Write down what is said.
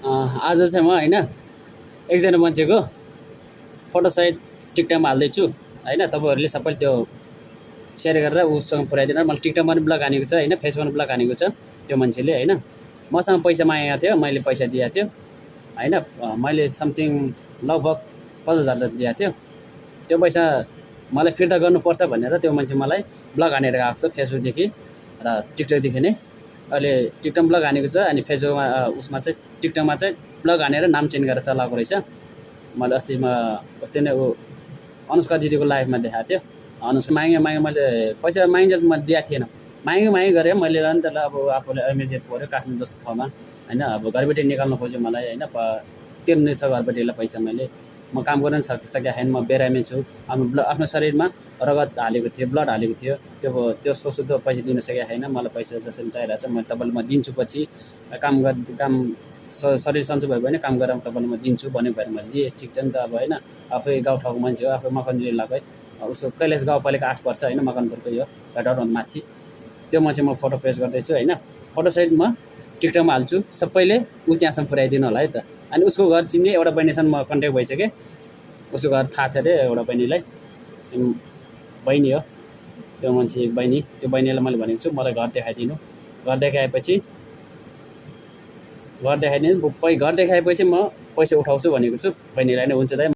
आज चाहिँ म होइन एकजना मान्छेको फोटोसहित टिकटकमा हाल्दैछु होइन। तपाईँहरूले सबैले त्यो सेयर गरेर उसँग पुऱ्याइदिनु। मैले टिकटकमा पनि ब्लग हानेको छ होइन, फेसबुकमा ब्लग हानेको छ। त्यो मान्छेले होइन मसँग पैसा मागेको थियो, मैले पैसा दिएको थियो होइन। मैले समथिङ लगभग 50,000 जति दिएको थियो। त्यो पैसा मलाई फिर्ता गर्नुपर्छ भनेर त्यो मान्छे मलाई ब्लग हानेर गएको छ फेसबुकदेखि र टिकटकदेखि नै। अहिले टिकटक ब्लग हानेको छ अनि फेसबुकमा उसमा चाहिँ टिकटकमा चाहिँ ब्लग हानेर नाम चेन्ज गरेर चलाएको रहेछ। मैले अस्ति नै अनुष्का दिदीको लाइभमा देखाएको थियो। अनुष्का मागे मैले पैसा मागिन्छ मैले दिएको थिएन। मागे गरेँ मैले नि त। अब आफूले एमर्जेन्सी पऱ्यो काठमाडौँ जस्तो ठाउँमा होइन। अब घरबेटी निकाल्नु खोज्यो मलाई होइन। तिर्ने छ घरबेटीलाई पैसा। म काम गर्न सकेको छैन। म बिरामी छु। आफ्नो शरीरमा रगत हालेको थियो, ब्लड हालेको थियो। त्यसको शुद्ध पैसा दिन सकेको छैन। मलाई पैसा जसरी चाहिरहेको छ मैले तपाईँलाई म दिन्छु। पछि शरीर सन्चो भयो भने काम गरेर तपाईँलाई म दिन्छु भन्ने भएर मैले दिएँ। ठिक छ नि त। अब होइन आफै गाउँठाउँको मान्छे हो, आफै मकनजुर जिल्लाकै उसको कैलाश गाउँपालिका 8 पर्छ होइन, मकनपुरको यो हेडरमा माथि। त्यो मान्छे म फोटो पेस्ट गर्दैछु होइन। फोटोसहित म टिकटकमा हाल्छु। सबैले त्यहाँसम्म पुऱ्याइदिनु होला है त। अनि उसको घर चिन्ने एउटा बहिनीसँग म कन्ट्याक्ट भइसकेँ। उसको घर थाहा छ अरे एउटा बहिनीलाई, बहिनी हो त्यो मान्छे बहिनी। त्यो बहिनीलाई मैले भनेको छु मलाई घर देखाइदिनु। घर देखाएपछि म पैसा उठाउँछु भनेको छु बहिनीलाई नै। हुन्छ दाइ।